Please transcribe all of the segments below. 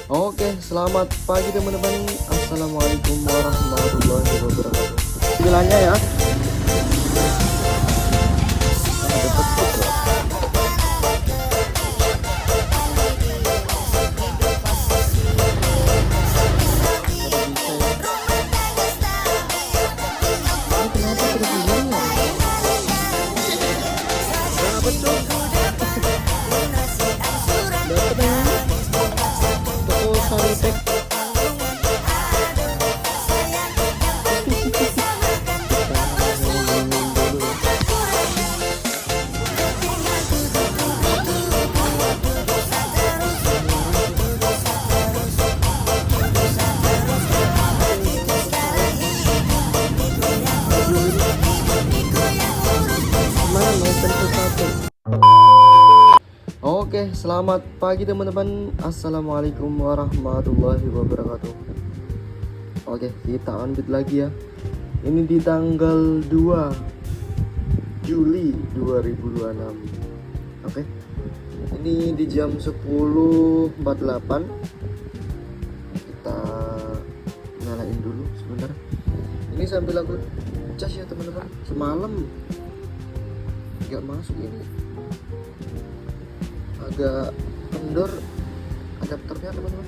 Oke, selamat pagi teman-teman. Assalamualaikum warahmatullahi wabarakatuh. Bilangnya ya. Ada petuk loh. Ada bisa ya. Ini kenapa terus hilang ya? Kenapa cok? Dapat ya? Toko Saritek. Oke, selamat pagi teman-teman. Assalamualaikum warahmatullahi wabarakatuh. Oke, kita lanjut lagi ya. Ini di tanggal 2 Juli 2026. Oke. Ini di jam 10.48. Kita nyalain dulu sebentar. Ini sambil aku cas ya teman-teman. Semalam nggak masuk ini. Agak kendor adapternya teman-teman.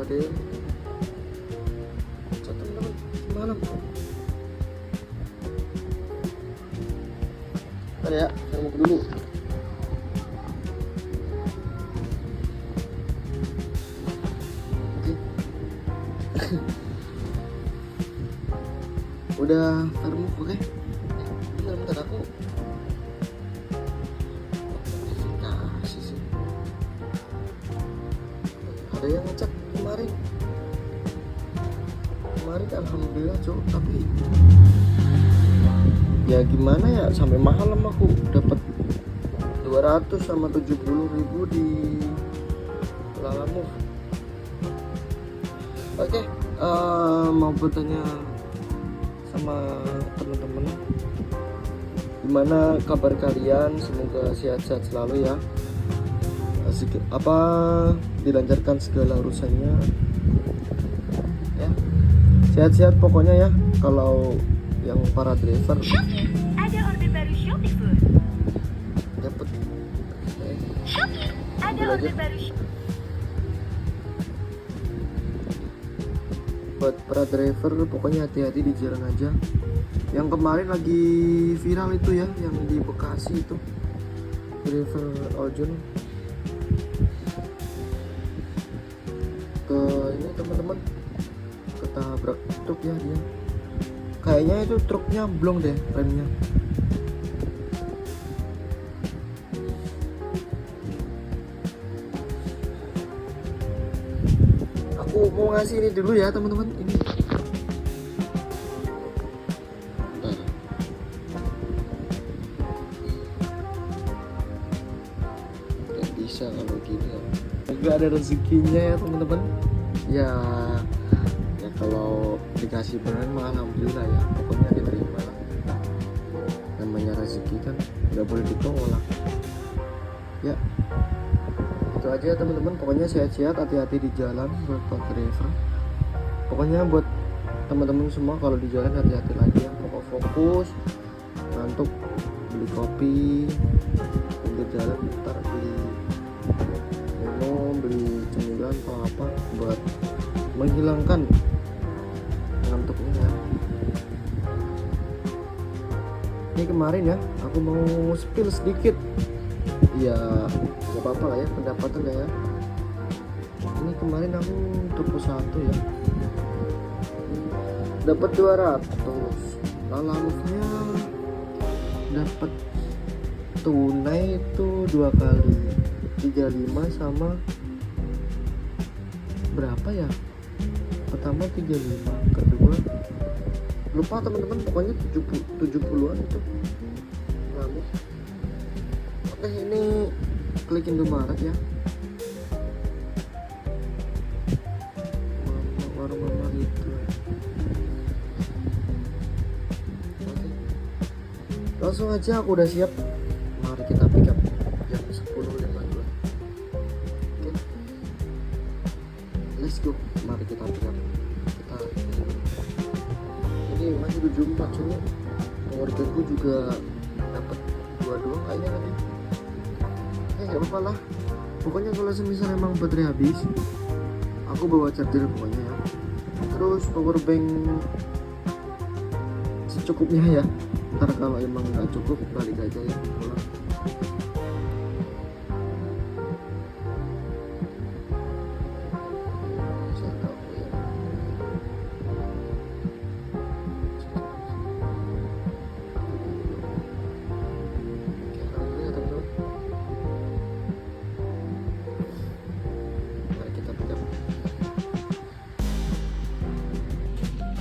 Ada yang cat teman-teman semalam. Bentar ya, saya mau dulu. Oke. Udah termove, oke? Bentar aku notifikasi sih. Ada yang ngecek kemarin alhamdulillah cok, tapi ya gimana ya, sampai malam aku dapat 200 sama 70.000 di Lalamove. Oke, mau bertanya sama teman-teman, gimana kabar kalian? Semoga sehat-sehat selalu ya. Apa dilancarkan segala urusannya ya. Sehat-sehat pokoknya ya. Kalau yang para driver Shopee, ada order baru Shopee Food. dapat Shopee, ada order baru buat para driver, pokoknya hati-hati di jalan aja. Yang kemarin lagi viral itu ya, yang di Bekasi itu, driver ojol ke ini teman-teman, ketabrak truk ya dia. Kayaknya itu truknya blong deh remnya. Aku mau ngasih ini dulu ya teman-teman, ini nggak bisa kalau gini ya. Nggak ada rezekinya ya teman-teman ya. Ya kalau dikasih beneran mah alhamdulillah ya, pokoknya diterima lah. Namanya rezeki kan nggak boleh ditolak ya. Itu aja teman-teman, pokoknya sehat-sehat, hati-hati di jalan buat para driver. Pokoknya buat teman-teman semua kalau di jalan hati-hati lagi ya, pokok fokus. Ngantuk beli kopi pinggir jalan, bentar beli minum, beli cemilan atau apa buat menghilangkan ngantuknya ya. Ini kemarin ya, aku mau spill sedikit ya, gak apa-apa lah ya, pendapatan ya. Ini kemarin aku toko satu ya, dapat 200. Lalamove-nya dapat tunai itu 2 kali 35 sama berapa ya, pertama 35, kedua lupa teman-teman, pokoknya 70-an itu Lalamove. Oke, ini klik Indomaret ya, warung mama itu. Oke, langsung aja aku udah siap, mari kita pick up jam 10. 74 sini. Powerbankku juga dapat 2 doang kayaknya tadi. Nggak apa-apa lah. Pokoknya kalau semisal emang baterai habis, aku bawa charger pokoknya ya. Terus powerbank secukupnya ya. Ntar kalau emang nggak cukup balik aja ya pulang.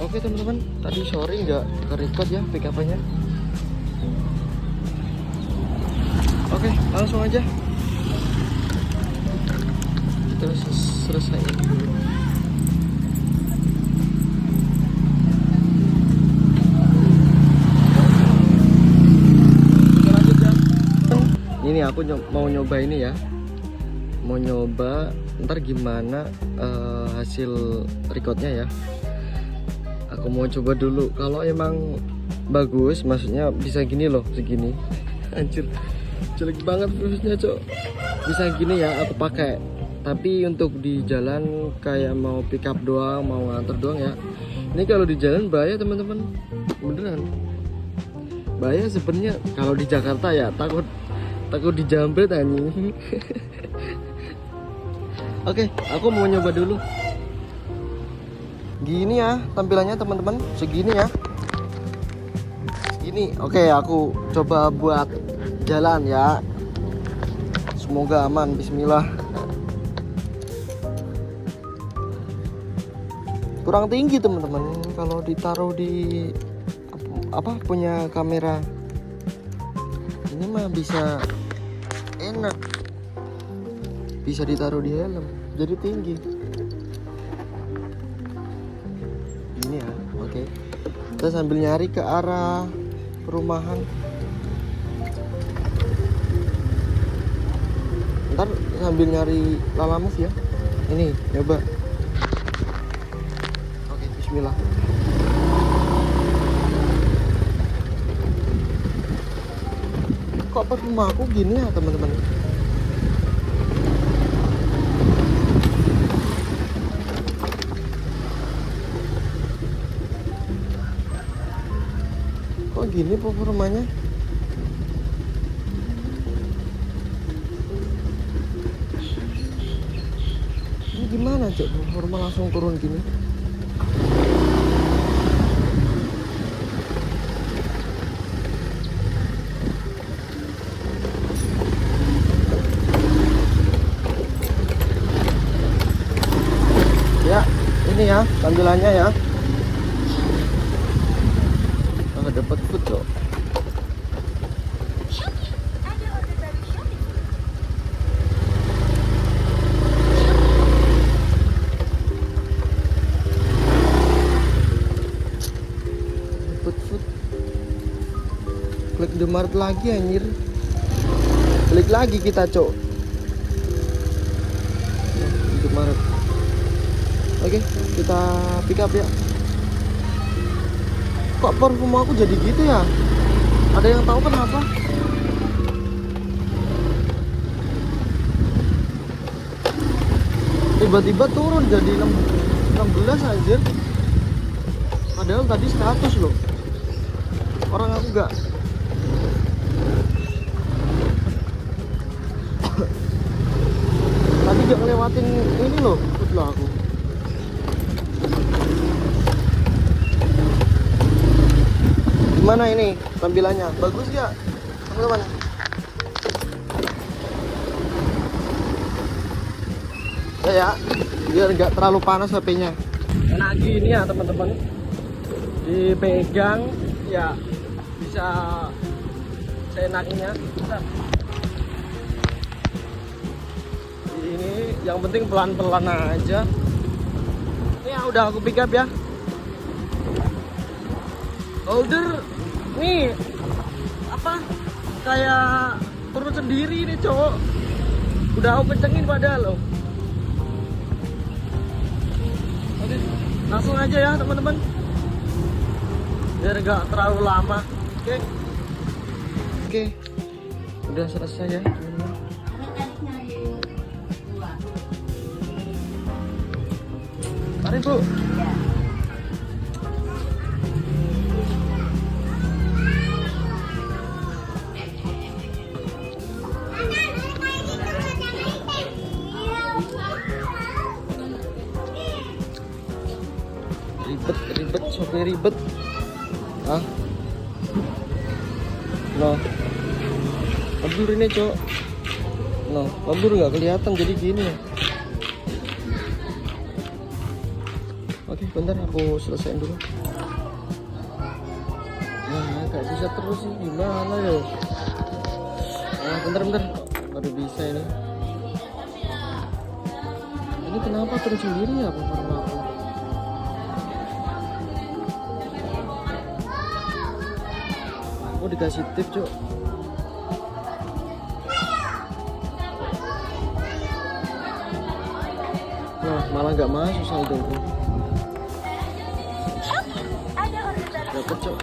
Oke teman-teman, tadi sore nggak ke-record ya pick-up-nya. Oke, langsung aja kita selesai dulu. Kita lanjut ya. Ini aku mau nyoba ini ya, mau nyoba ntar gimana hasil recordnya ya. Aku mau coba dulu, kalau emang bagus, maksudnya bisa gini loh, segini. Anjir, jelek banget fusnya cok. Bisa gini ya, aku pakai. Tapi untuk di jalan kayak mau pick up doang, mau nganter doang ya. Ini kalau di jalan bahaya teman-teman, beneran. Bahaya sebenarnya kalau di Jakarta ya, takut dijambret anjing. Oke, aku mau nyoba dulu. Gini ya tampilannya teman-teman, segini ya. Gini, oke aku coba buat jalan ya. Semoga aman, bismillah. Kurang tinggi teman-teman kalau ditaruh di apa punya kamera. Ini mah bisa enak. Bisa ditaruh di helm, jadi tinggi. Ya, oke. Kita sambil nyari ke arah perumahan. Ntar sambil nyari Lalamove ya. Ini coba. Oke, bismillah. Kok rumah aku gini ya teman-teman? Gini performanya. Ini gimana cok performa langsung turun gini? Ya ini ya tampilannya ya. Dapat food cok. Ada order baru Shopee Food. Food. Klik Indomaret lagi anjir. Klik lagi kita cok. Indomaret. Oke, kita pick up ya. Kok parfum aku jadi gitu ya? Ada yang tahu kenapa? Tiba-tiba turun jadi 16 aja. Padahal tadi 100 loh. Orang aku enggak. Tadi gak ngelewatin ini loh, loh aku. Gimana ini tampilannya? Bagus ya teman-teman? Ya, biar nggak terlalu panas HP-nya. Enak gini ya teman-teman, dipegang ya bisa seenaknya. Ini yang penting pelan-pelan aja. Ini ya udah aku pick up ya. Holder nih apa kayak turun sendiri nih cowok. Udah aku kencengin padahal loh. Oke, langsung aja ya teman-teman. biar nggak terlalu lama. Oke. Oke. Udah selesai ya, teman-teman. Mari, Bu. Ribet, sopir ribet. Ah. Noh. Kabur ini, Cok. Noh, kabur nggak kelihatan jadi gini ya. Oke, bentar aku selesaiin dulu. Nah, gak bisa terus sih, gimana ya? Nah, bentar. Baru bisa ini. Ini kenapa terus sendiri ya, Bapak aku? Oh, dikasih tip, Cok. Nah, malah nggak masuk saldoku. Ada order baru. Dapet, Cok.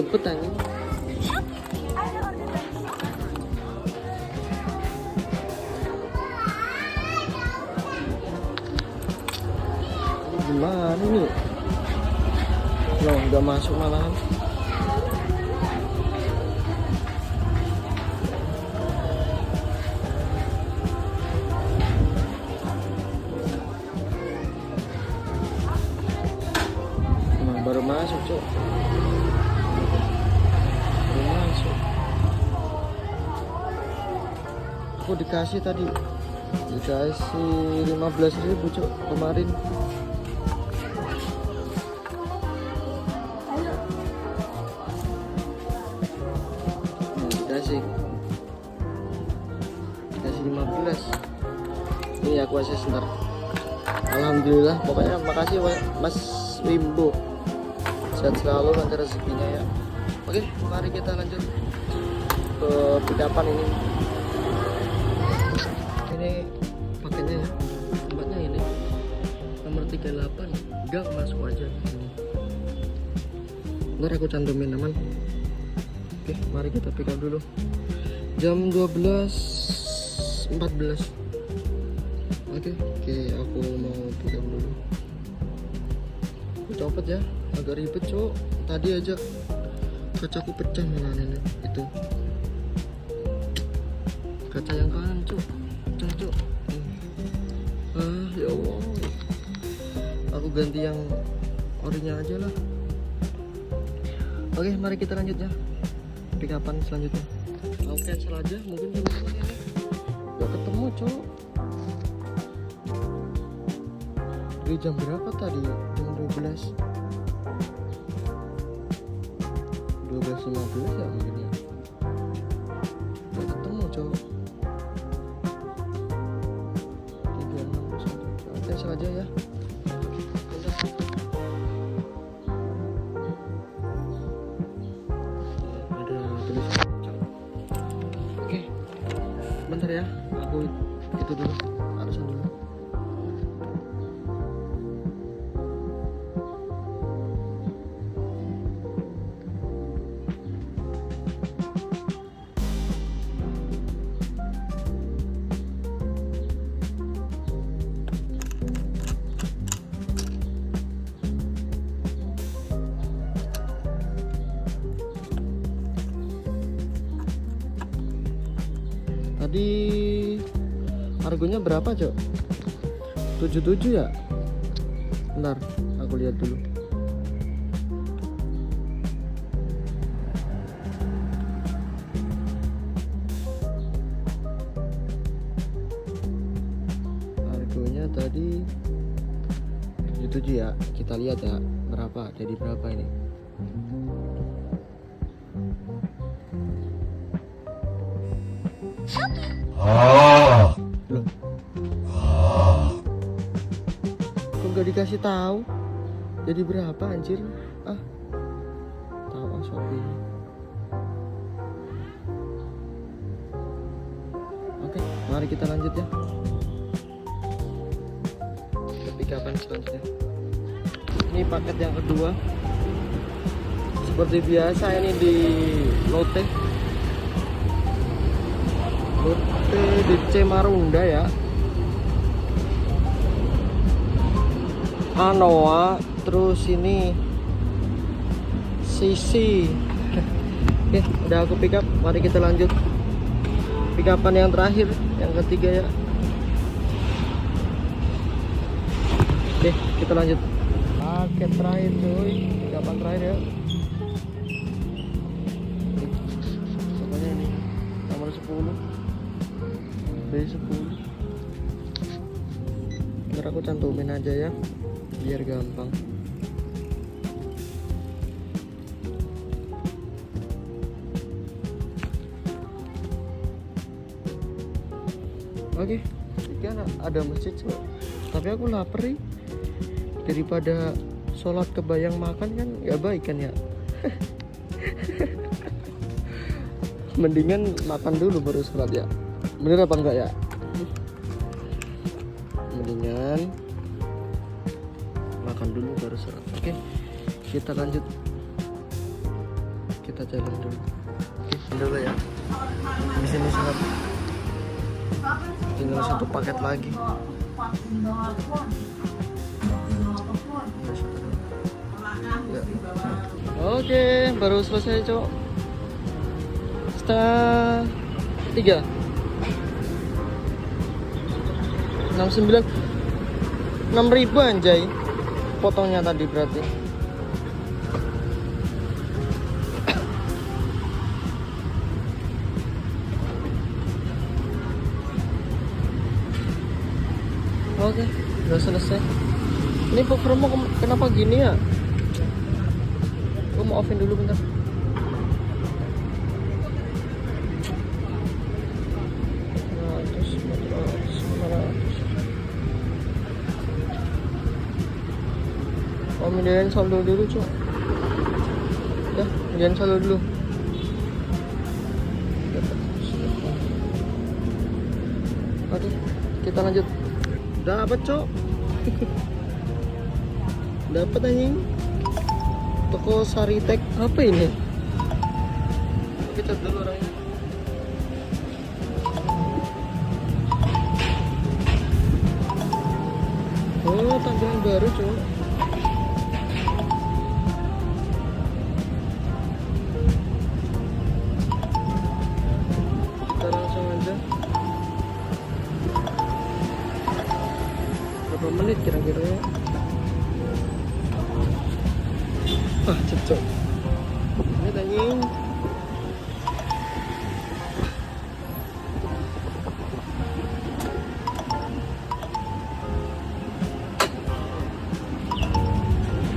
Dapet anjing. Ada order baru. Ini gimana nih? Loh, nggak masuk malahan. Nah, baru masuk, Cok. Baru masuk. Aku dikasih tadi. Dikasih 15.000, Cok, kemarin. Dikasih 15. Ini aku aja sebentar. Alhamdulillah, pokoknya makasih Mas Wimbo. Sehat selalu, lancar rezekinya ya. Oke, mari kita lanjut ke pickupan ini. Ini paketnya ya, tempatnya ini nomor 38, gang masuk aja ini. Ntar aku cantumin teman. Oke, mari kita pick up dulu. Jam 12.14. Oke, aku mau pick up dulu. Aku copot ya, agak ribet, Cok. Tadi aja kacaku pecah malah ini. Itu kaca yang kanan, Cok. Pecah, Cok. Ya Allah. Aku ganti yang orinya aja lah. Oke, mari kita lanjut ya. Pickupan selanjutnya. Aku cancel aja, mungkin teman-teman ini gak ketemu, Cok. Dari jam berapa tadi? Jam 12.15 ya mungkin ya. Gak ketemu, Cok. 361. Aku cancel aja ya. Bentar ya, aku itu dulu, harusan dulu. Tadi harganya berapa, Cok? 77 ya? Bentar, aku lihat dulu. Harganya tadi 77 ya. Kita lihat ya, berapa? Jadi berapa ini? Loh. Kok gak dikasih tahu? Jadi berapa anjir? Tahu Shopee. Oke, mari kita lanjut ya. Ke pickupan selanjutnya. Ini paket yang kedua. seperti biasa ini di Lotte di C Marunda ya. Anoa, terus ini Sisi. Oke, udah aku pick up. Mari kita lanjut pick upan yang terakhir, yang ketiga ya. Oke, kita lanjut paket terakhir cuy, pick upan terakhir ya. Pokoknya ini nomor 10 B10. Ntar aku cantumin aja ya biar gampang. Oke, ikan ada masjid cuy. Tapi aku lapar nih. Daripada sholat kebayang makan kan ya baik kan ya. Mendingan makan dulu baru sholat ya. Bener apa enggak ya? Mendingan makan dulu baru sholat. Oke, kita lanjut. Kita jalan dulu. Oke, dulu ya. Di sini sholat. Tinggal satu paket lagi. Ya. Oke, baru selesai cok. Setengah 3 69 6.000 anjay. Potongnya tadi berarti. Oke, udah selesai. Ini promo kenapa gini ya? Gue mau offin dulu bentar. Oh, mindahin saldo dulu cuy. Ya, mindahin saldo dulu. Oke, kita lanjut. Dapat cok. Dapat anjing. Toko Saritek apa ini? Kita dulu orangnya. Oh, tampilan baru cok. Kita langsung aja. Berapa menit kira-kira ya? Ah, cocok. Ini anjing.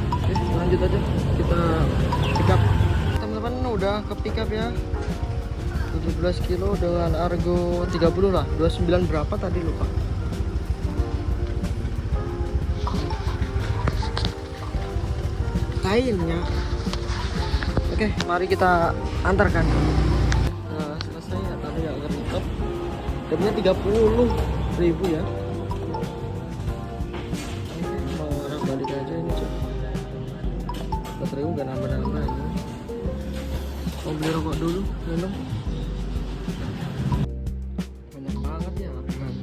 Oke, lanjut aja. Kita pick up. Teman-teman udah ke pick up ya. 17 kilo dengan argo 30 lah. 29 berapa tadi lupa. Kainnya. Oke, mari kita antarkan. Nah, selesai ya tadi yang ngetop. Dapatnya 30.000 ya. Oke, mau arah balik aja ini cok. 4.000 gak nambah-nambah ini. Mau beli rokok dulu, minum. Banyak banget ya kan.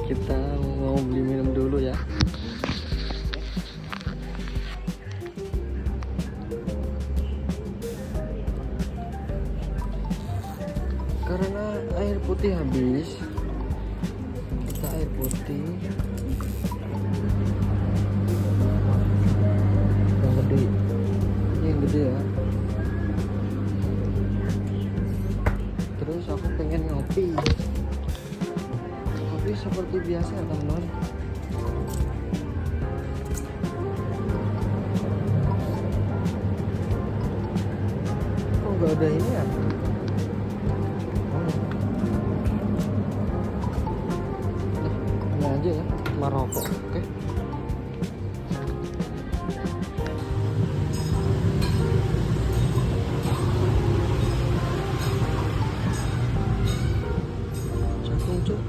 Kita mau beli minum dulu ya. Karena air putih habis, kita air putih yang gede, ini yang gede ya. Terus aku pengen ngopi seperti biasa ya teman-teman. Oh, nggak ada ini ya. Aja ya, Maroko. Oke. Cakung cuk.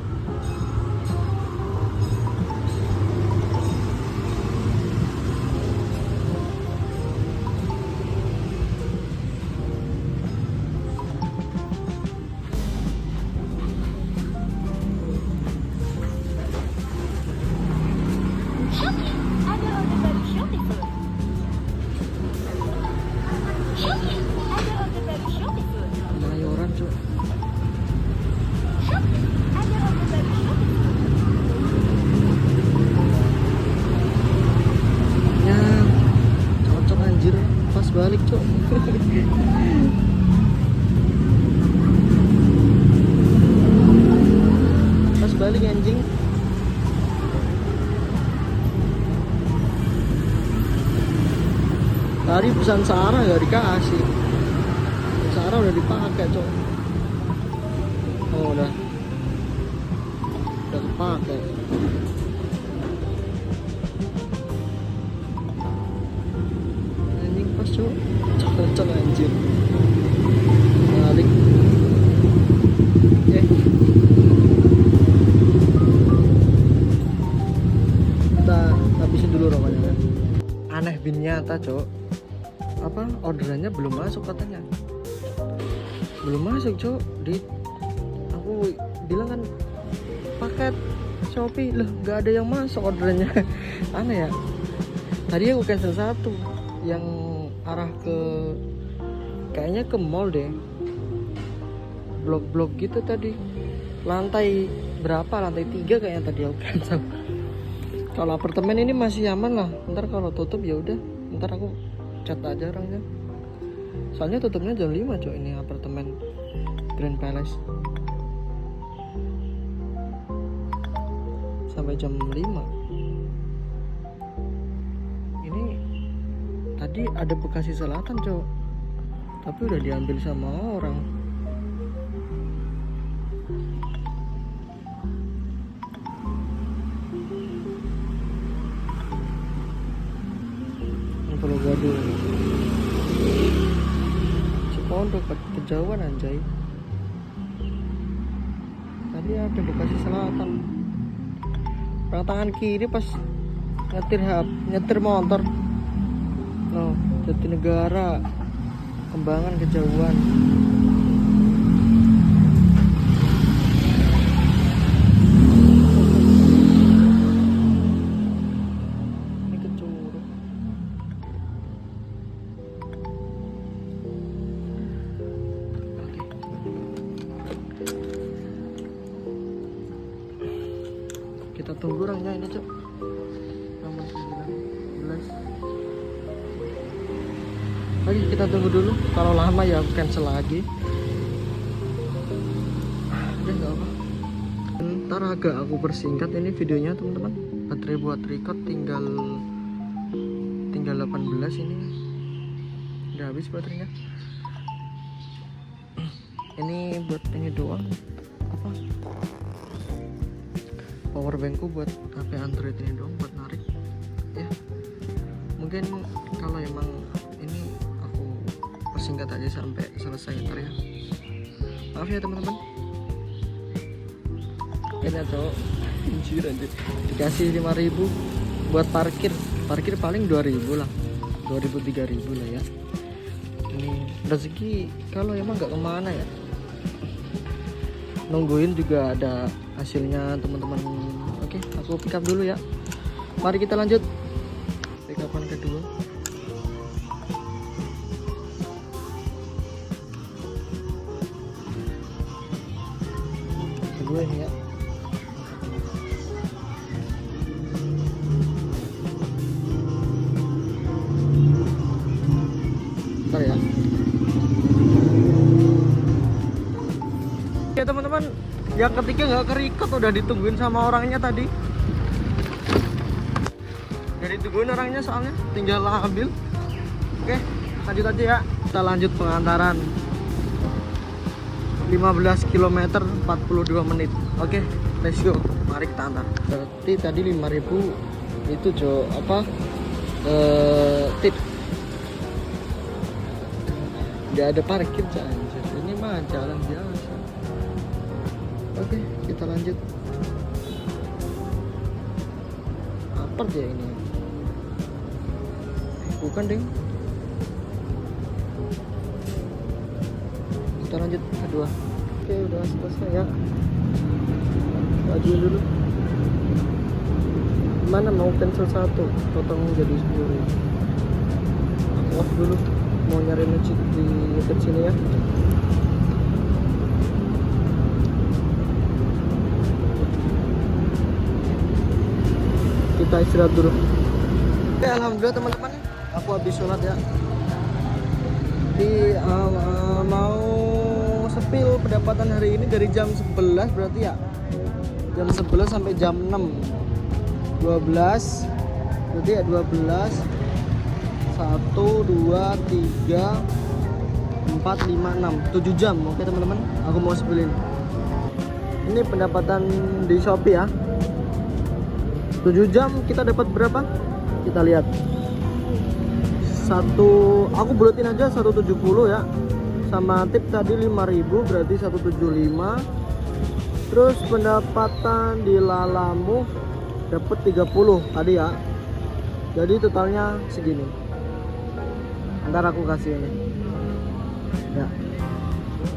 Tadi pesan Sarah nggak dikasih. Sarah udah dipakai, Cok. Oh, udah dipakai. Anjing pas, Cok. Cocok anjir. Balik. Oke. Kita habisin dulu rokoknya. Aneh bin nyata, Cok. Apa orderannya belum masuk katanya? Belum masuk, Cok. Aku bilang kan paket Shopee, loh nggak ada yang masuk orderannya. Aneh ya. Tadi aku cancel satu yang arah ke kayaknya ke mall deh. Blok-blok gitu tadi. Lantai berapa? Lantai 3 kayaknya tadi aku cancel. Kalau apartemen ini masih aman lah. Ntar kalau tutup ya udah. Ntar aku chat aja orangnya. Soalnya tutupnya jam 5, Cok, ini apartemen Grand Palace. Sampai jam 5. Ini tadi ada Bekasi Selatan, Cok. Tapi udah diambil sama orang. Kalau gaduh Cipondo kejauhan anjay. Tadi ada Bekasi Selatan. Orang tangan kiri pas nyetir motor. No, Jatinegara. Kembangan kejauhan. Ini ke Curug. Kita tunggu orangnya ini, Cok. Nomor 19. Oke, kita tunggu dulu. Kalau lama ya cancel lagi. Udah nggak apa. Ntar agak aku persingkat ini videonya, teman-teman. Baterai buat record tinggal 18 ini. Udah habis baterainya. Ini buat ini doang. Apa? Power bankku buat HP Android ini doang, buat narik ya. Mungkin kalau emang ini aku persingkat aja sampai selesai ntar ya. Maaf ya teman-teman. Kayaknya, Cok, anjir dikasih 5.000 buat parkir paling 2.000 lah, 2.000 3.000 lah ya. Ini rezeki kalau emang nggak kemana ya. Nungguin juga ada hasilnya, teman-teman. Oke, aku pick up dulu ya. Mari kita lanjut pick upan kedua. Kedua ini ya. Bentar ya. Oke teman-teman, yang ketiga nggak kerikot, udah ditungguin sama orangnya tadi. Udah ditungguin orangnya soalnya, tinggal ambil. Oke, lanjut aja ya. Kita lanjut pengantaran 15 km 42 menit. Oke, let's go. Mari kita antar. Berarti tadi 5.000 itu, Cok, apa? Tip. Nggak ada parkir, anjir. Ini mah jalan biasa. Oke, kita lanjut. Apa dia ini? Bukan, ding. Kita lanjut kedua. Oke, udah selesai ya. Bagian dulu. Mana mau cancel satu, potong jadi 10. Off dulu. Mau nyari masjid di dekat sini ya. Kita istirahat dulu. Oke, alhamdulillah teman-teman, aku habis sholat ya. Di mau sepil pendapatan hari ini dari jam 11 berarti ya. Jam 11 sampai jam 6. 12 berarti ya 12 1, 2, 3, 4, 5, 6, 7 jam. Oke teman-teman, aku mau spillin. Ini pendapatan di Shopee ya. 7 jam kita dapat berapa? Kita lihat. Aku buletin aja 170 ya. Sama tip tadi 5.000 berarti 175. Terus pendapatan di Lalamove dapat 30 tadi ya. Jadi totalnya segini. Ntar aku kasih ini. Ya.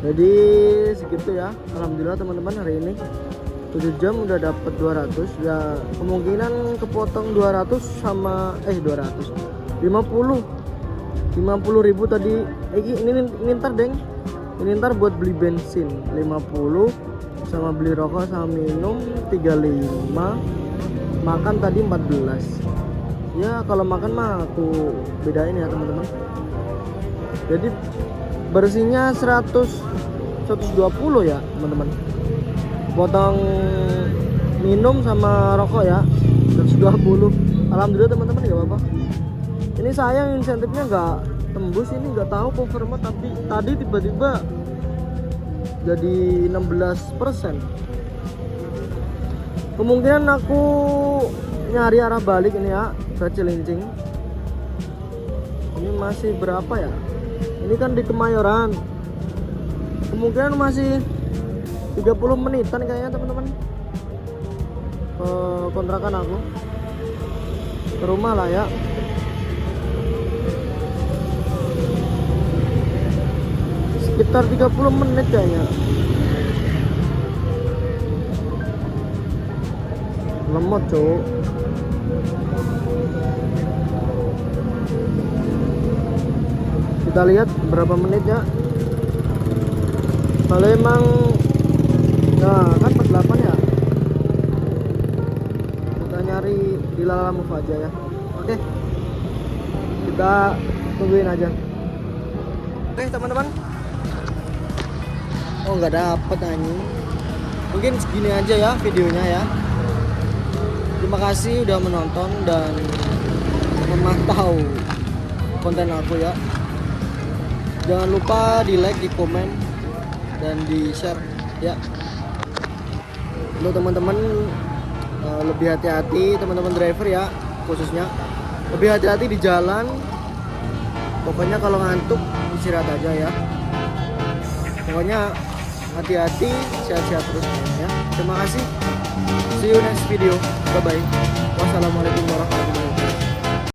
Jadi segitu ya. Alhamdulillah teman-teman hari ini 7 jam udah dapat 200 ya. Kemungkinan kepotong 200 sama 50.000 tadi. Ini ntar deng. Ini ntar buat beli bensin 50 sama beli rokok sama minum 35. Makan tadi 14. Ya kalau makan mah aku bedain ya teman-teman. Jadi bersihnya 120 ya teman-teman. Potong minum sama rokok ya 120. Alhamdulillah teman-teman, nggak apa-apa. Ini sayang insentifnya nggak tembus, ini nggak tahu confirm, tapi tadi tiba-tiba jadi 16%. Kemungkinan aku nyari arah balik ini ya ke Cilincing. Ini masih berapa ya? Ini kan di Kemayoran. Kemungkinan masih 30 menitan kayaknya teman-teman. Kontrakan aku ke rumah lah ya. Sekitar 30 menit kayaknya. Lemot cowok. Kita lihat berapa menit ya. Kalau emang nah kan 48 ya. Kita nyari di Lalamove aja ya. Oke. Kita tungguin aja. Oke teman-teman. Oh nggak dapet anjing. Mungkin segini aja ya videonya ya. Terima kasih udah menonton dan memantau konten aku ya. Jangan lupa di like, di komen, dan di share ya. Untuk teman-teman lebih hati-hati, teman-teman driver ya khususnya. Lebih hati-hati di jalan. Pokoknya kalau ngantuk istirahat aja ya. Pokoknya hati-hati, sehat-sehat terus ya. Terima kasih. See you next video. Bye bye. Wassalamualaikum warahmatullahi wabarakatuh.